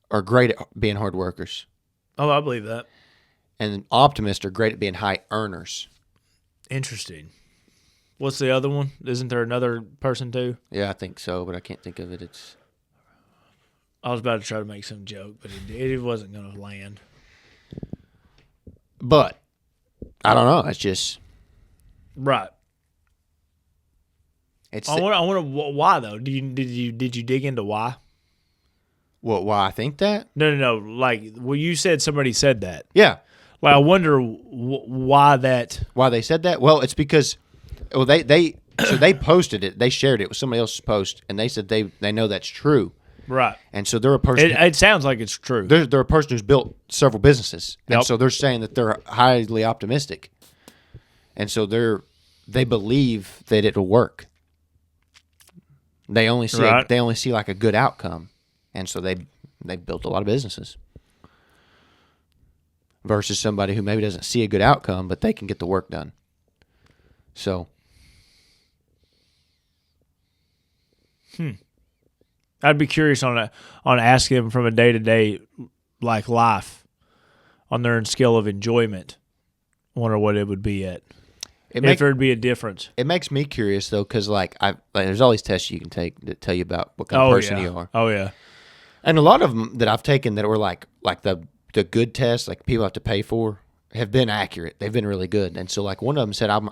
are great at being hard workers. Oh, I believe that. And optimists are great at being high earners. Interesting. What's the other one? Isn't there another person too? Yeah, I think so, but I can't think of it. I was about to try to make some joke, but it wasn't going to land. But I don't know. It's just right. I wonder why though. Did you dig into why? Why I think that? No. Like, well, you said somebody said that. Yeah. Like, I wonder why that. Why they said that? Well, it's because they posted it. They shared it with somebody else's post, and they said they know that's true. Right. And so they're a person. It sounds like it's true. They're a person who's built several businesses, Yep. and so they're saying that they're highly optimistic, and so they believe that it'll work. They only see like a good outcome, and so they built a lot of businesses. Versus somebody who maybe doesn't see a good outcome, but they can get the work done. So, I'd be curious on asking them from a day-to-day like life on their scale of enjoyment. I wonder what it would be at. If there'd be a difference. It makes me curious though, because there's all these tests you can take that tell you about what kind of person you are. Oh yeah. And a lot of them that I've taken that were like the good tests, like people have to pay for, have been accurate. They've been really good. And so like one of them said, I'm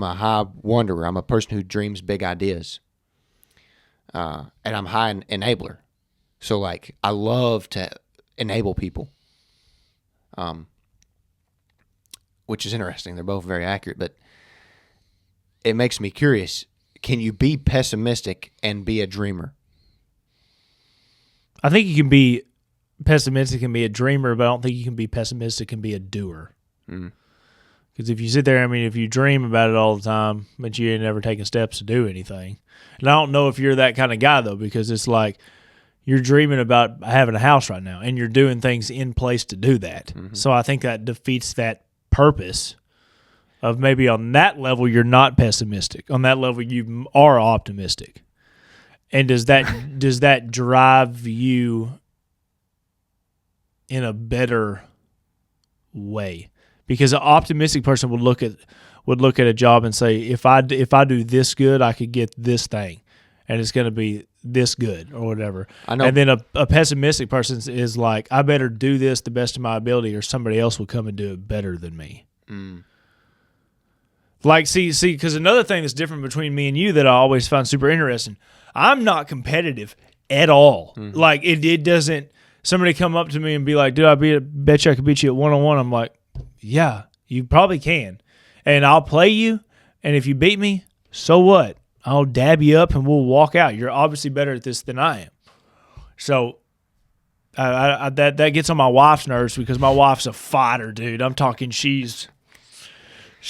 a high wanderer. I'm a person who dreams big ideas. And I'm high enabler. So like I love to enable people. Which is interesting. They're both very accurate, but it makes me curious. Can you be pessimistic and be a dreamer? I think you can be pessimistic and be a dreamer, but I don't think you can be pessimistic and be a doer. Because if you sit there, if you dream about it all the time, but you ain't never taking steps to do anything. And I don't know if you're that kind of guy, though, because it's like you're dreaming about having a house right now, and you're doing things in place to do that. Mm-hmm. So I think that defeats that purpose of maybe on that level you're not pessimistic. On that level you are optimistic. And does that drive you in a better way? Because an optimistic person would look at a job and say, if I do this good, I could get this thing, and it's going to be this good or whatever. I know. And then a pessimistic person is like, I better do this the best of my ability, or somebody else will come and do it better than me. Like, see, because another thing that's different between me and you that I always find super interesting, I'm not competitive at all. Mm-hmm. Like, it doesn't. Somebody come up to me and be like, dude, I bet you I could beat you at one-on-one. I'm like, yeah, you probably can. And I'll play you, and if you beat me, so what? I'll dab you up and we'll walk out. You're obviously better at this than I am. So that gets on my wife's nerves because my wife's a fighter, dude. I'm talking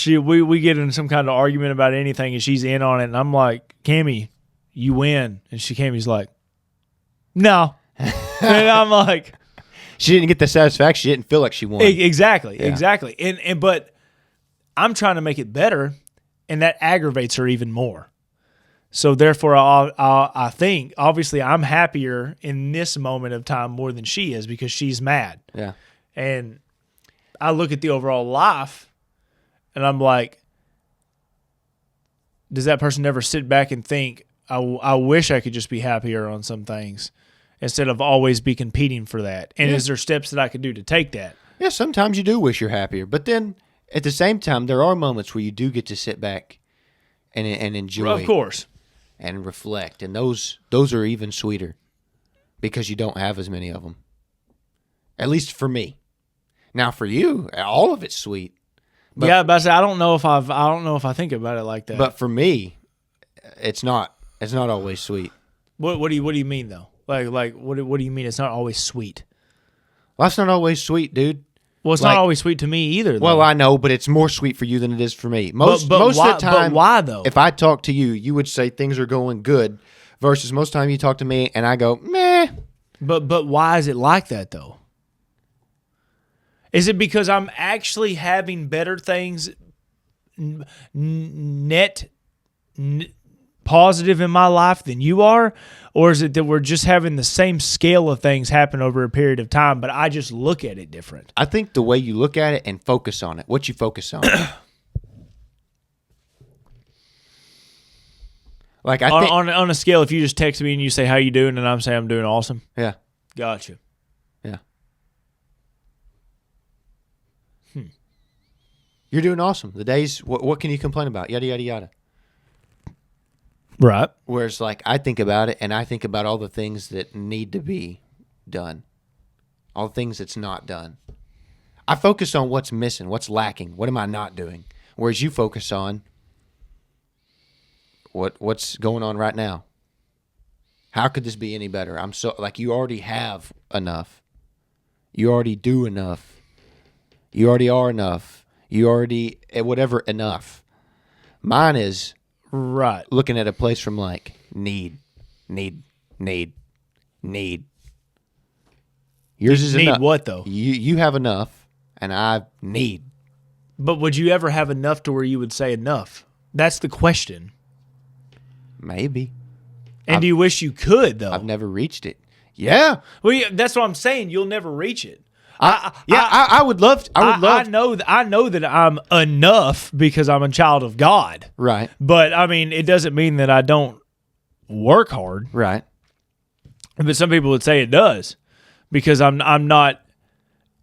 we get in some kind of argument about anything and she's in on it, and I'm like, Cammie, you win. And Cammie's like, no. And I'm like, she didn't get the satisfaction. She didn't feel like she won. Exactly. And but I'm trying to make it better, and that aggravates her even more. So therefore, I think obviously I'm happier in this moment of time more than she is because she's mad. Yeah. And I look at the overall life, and I'm like, does that person never sit back and think, I wish I could just be happier on some things instead of always be competing for that? And is there steps that I could do to take that? Yeah, sometimes you do wish you're happier. But then at the same time, there are moments where you do get to sit back and enjoy. Of course. And reflect. And those are even sweeter because you don't have as many of them. At least for me. Now for you, all of it's sweet. But I don't know if I think about it like that. But for me, it's not always sweet. What do you mean though? Like what do you mean it's not always sweet? Well, that's not always sweet, dude. Well, it's not always sweet to me either, though. Well, I know, but it's more sweet for you than it is for me. Most why, of the time, but why though? If I talk to you, you would say things are going good, versus most of the time you talk to me and I go, meh. But why is it like that though? Is it because I'm actually having better things positive in my life than you are? Or is it that we're just having the same scale of things happen over a period of time, but I just look at it different? I think the way you look at it and focus on it, what you focus on. Like I think on a scale, if you just text me and you say, how you doing? And I'm saying I'm doing awesome. Yeah. Gotcha. Yeah. You're doing awesome. The days, what can you complain about? Yada, yada, yada. Right. Whereas, like, I think about it, and I think about all the things that need to be done, all the things that's not done. I focus on what's missing, what's lacking, what am I not doing? Whereas you focus on what's going on right now. How could this be any better? I'm so, like, you already have enough. You already do enough. You already are enough. You already, whatever, enough. Mine is... Right. Looking at a place from like need. Yours is need enough. What though? You have enough, and I need. But would you ever have enough to where you would say enough? That's the question. Maybe. And do you wish you could though? I've never reached it. Yeah. Well, yeah, that's what I'm saying. You'll never reach it. I would love to. I know that I'm enough because I'm a child of God. Right. But I mean, it doesn't mean that I don't work hard. Right. But some people would say it does because I'm not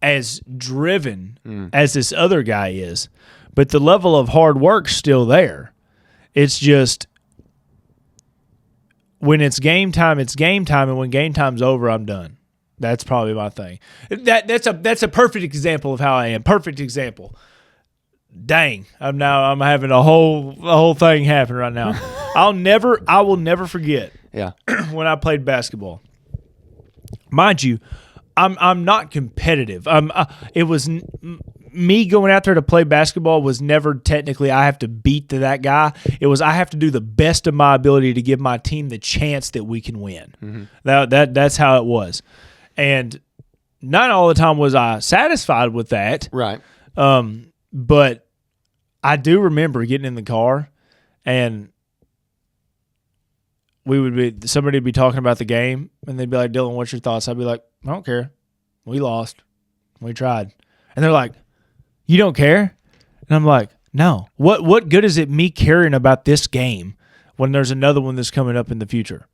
as driven as this other guy is. But the level of hard work's still there. It's just when it's game time, and when game time's over, I'm done. That's probably my thing. That's a perfect example of how I am. Perfect example. Dang, I'm having a whole thing happen right now. I will never forget. Yeah. When I played basketball. Mind you, I'm not competitive. It was me going out there to play basketball was never technically I have to beat that guy. It was I have to do the best of my ability to give my team the chance that we can win. Mm-hmm. That's how it was. And not all the time was I satisfied with that. Right. But I do remember getting in the car and somebody would be talking about the game and they'd be like, Dylan, what's your thoughts? I'd be like, I don't care. We lost. We tried. And they're like, you don't care? And I'm like, no. What good is it me caring about this game when there's another one that's coming up in the future?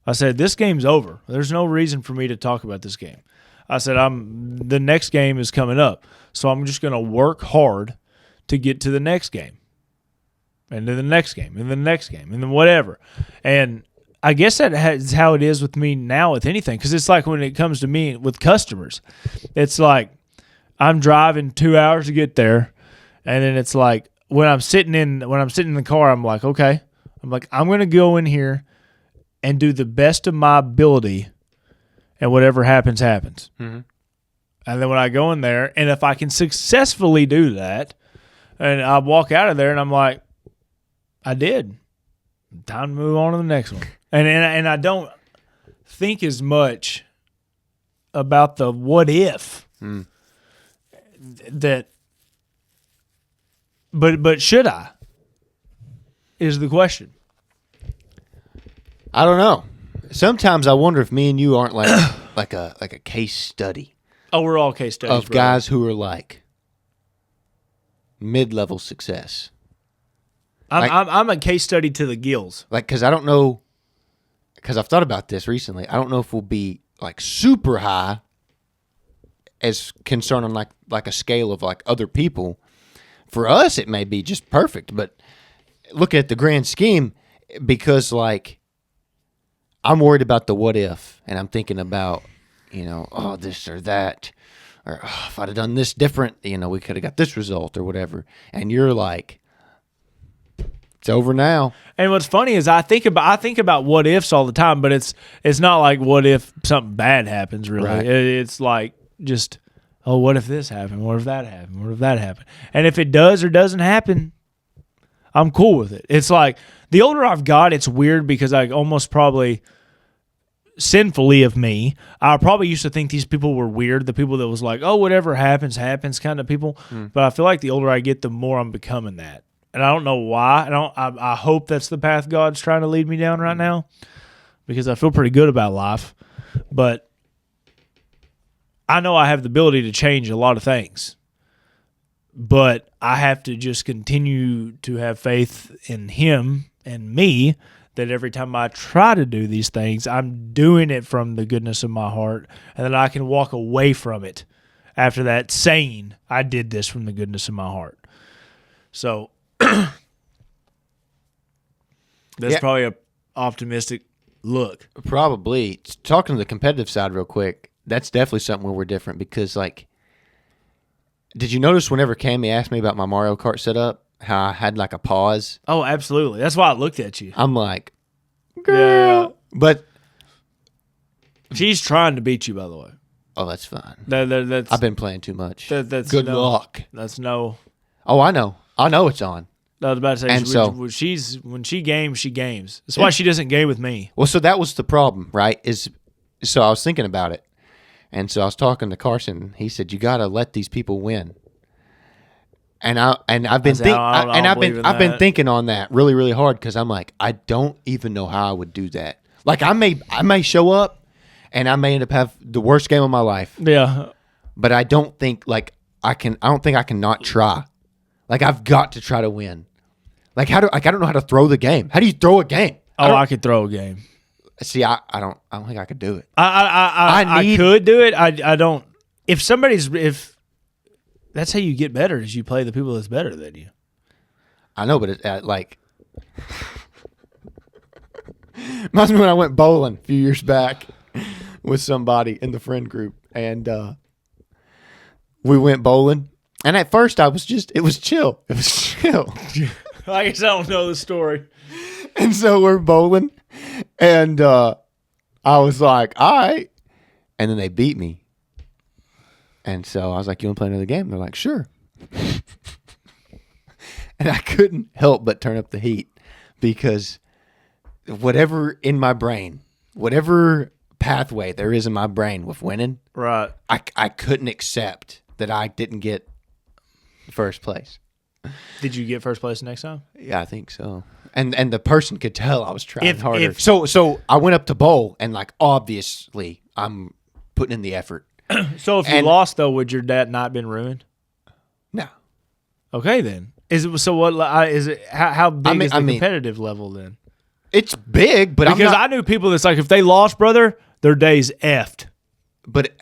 I said, this game's over. There's no reason for me to talk about this game. I said, the next game is coming up, so I'm just going to work hard to get to the next game, and then the next game, and the next game, and then whatever. And I guess is how it is with me now with anything, because it's like when it comes to me with customers, it's like I'm driving 2 hours to get there, and then it's like when I'm sitting in the car, I'm like, okay, I'm going to go in here and do the best of my ability, and whatever happens, happens. Mm-hmm. And then when I go in there, and if I can successfully do that, and I walk out of there, and I'm like, I did. Time to move on to the next one. And I don't think as much about the what if that. But should I? Is the question. I don't know. Sometimes I wonder if me and you aren't like a case study. Oh, we're all case studies of guys who are like mid-level success. I'm a case study to the gills. Like, because I don't know, because I've thought about this recently. I don't know if we'll be like super high as concerned on like a scale of like other people. For us, it may be just perfect, but look at the grand scheme, because like I'm worried about the what if, and I'm thinking about oh, this or that, or oh, if I'd have done this different, we could have got this result or whatever. And you're like, it's over now. And what's funny is I think about what ifs all the time, but it's not like what if something bad happens. Really, Right. It's like just, oh, what if this happened? What if that happened? What if that happened? And if it does or doesn't happen, I'm cool with it. It's like the older I've got, it's weird because I almost probably sinfully of me, I probably used to think these people were weird. The people that was like, oh, whatever happens kind of people. But I feel like the older I get, the more I'm becoming that. And I don't know why. I hope that's the path God's trying to lead me down right now, because I feel pretty good about life. But I know I have the ability to change a lot of things. But I have to just continue to have faith in Him and me, that every time I try to do these things, I'm doing it from the goodness of my heart, and that I can walk away from it after that saying, I did this from the goodness of my heart. So that's probably an optimistic look. Probably. Talking to the competitive side real quick, that's definitely something where we're different because, like, did you notice whenever Cammie asked me about my Mario Kart setup, how I had like a pause? Oh, absolutely. That's why I looked at you. I'm like, girl. Yeah. But she's trying to beat you, by the way. oh, that's fine. That's I've been playing too much. that's Good no, luck. That's no. Oh, I know. I know it's on. I was about to say, And when she games, she games. That's why she doesn't game with me. Well, so that was the problem, right? So I was thinking about it. And so I was talking to Carson. He said, you got to let these people win. And I've been thinking on that really, really hard because I'm like, I don't even know how I would do that. Like I may show up and I may end up have the worst game of my life. Yeah. But I don't think I don't think I can not try. Like I've got to try to win. Like I don't know how to throw the game. How do you throw a game? I could throw a game. See, I don't think I could do it. I could do it. I don't. If that's how you get better, is you play the people that's better than you. I know, but it reminds me when I went bowling a few years back with somebody in the friend group, and we went bowling. And at first, it was chill. It was chill. I guess I don't know the story. And so we're bowling, and I was like, all right. And then they beat me. And so I was like, you want to play another game? They're like, sure. And I couldn't help but turn up the heat because whatever in my brain, whatever pathway there is in my brain with winning, Right. I couldn't accept that I didn't get first place. Did you get first place next time? Yeah, I think so. And the person could tell I was trying harder. if- So I went up to bowl and like obviously I'm putting in the effort. So if you lost though, would your dad not been ruined? No. Okay then. Is it so? What is it? How big is the competitive level then? It's big, but because I knew people that's like if they lost, brother, their day's effed. But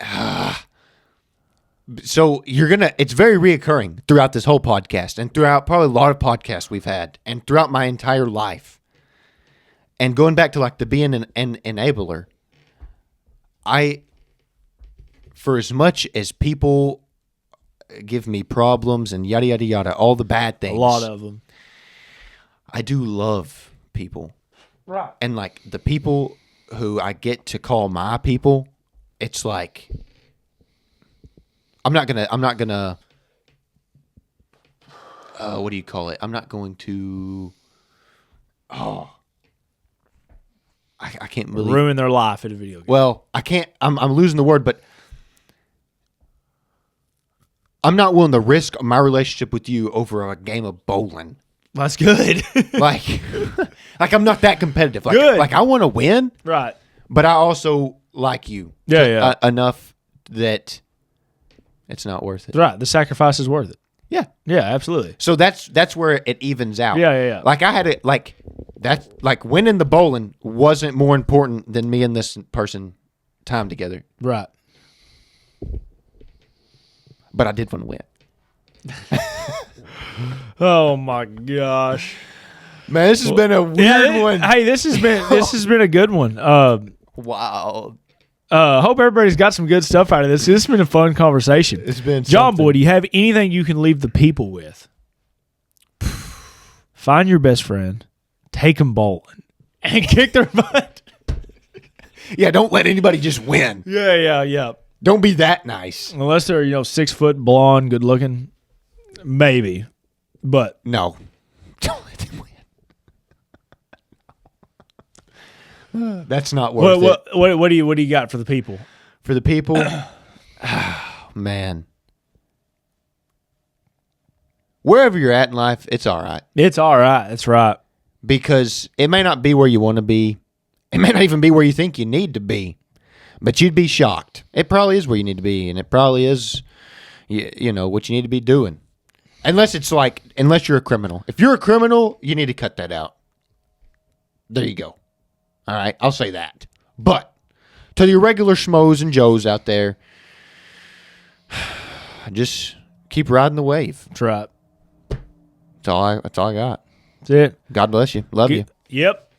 so it's very reoccurring throughout this whole podcast and throughout probably a lot of podcasts we've had and throughout my entire life. And going back to like the being an enabler, for as much as people give me problems and yada, yada, yada, all the bad things. A lot of them. I do love people. Right. And like the people who I get to call my people, it's like, I'm not gonna, what do you call it? I'm not going to, I can't really. Ruin their life at a video game. Well, I can't, I'm losing the word, but I'm not willing to risk my relationship with you over a game of bowling. That's good. like I'm not that competitive. Like, Good. Like I want to win, Right. but I also like you. Yeah. Enough that it's not worth it. Right. The sacrifice is worth it. Yeah. Yeah, absolutely. So that's where it evens out. Yeah. Like I had it like that's like winning the bowling wasn't more important than me and this person time together. Right. But I did want to win. Oh my gosh. Man, this has been a weird one. Hey, this has been a good one. Wow. Hope everybody's got some good stuff out of this. This has been a fun conversation. It's been John something. Boy, do you have anything you can leave the people with? Find your best friend, take them bowling, and kick their butt. Yeah, don't let anybody just win. Yeah. Don't be that nice. Unless they're 6 foot, blonde, good looking, maybe. But No. Don't let them win. That's not worth it. what do you got for the people? For the people, oh, man. Wherever you're at in life, it's all right. It's all right. That's right. Because it may not be where you want to be. It may not even be where you think you need to be. But you'd be shocked. It probably is where you need to be, and it probably is, you know, what you need to be doing. Unless you're a criminal. If you're a criminal, you need to cut that out. There you go. All right, I'll say that. But to your regular schmoes and joes out there, just keep riding the wave. That's right. That's all I got. That's it. God bless you. Love you. Yep.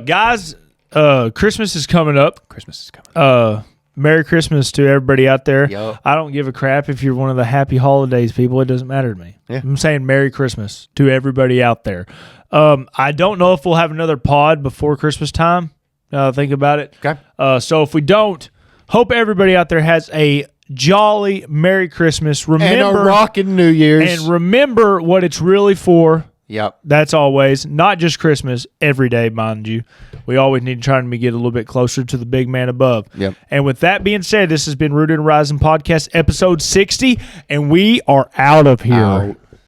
Guys, Christmas is coming up. Christmas is coming. Merry Christmas to everybody out there. Yo. I don't give a crap if you're one of the happy holidays people. It doesn't matter to me. Yeah. I'm saying Merry Christmas to everybody out there. I don't know if we'll have another pod before Christmas time. Think about it. Okay. So if we don't, hope everybody out there has a jolly Merry Christmas. Remember, And a rockin' New Year's. and remember what it's really for. Yep. That's always, not just Christmas, every day, mind you. We always need to try to get a little bit closer to the big man above. Yep. And with that being said, this has been Rooted and Rising Podcast, episode 60, and we are out of here. Out.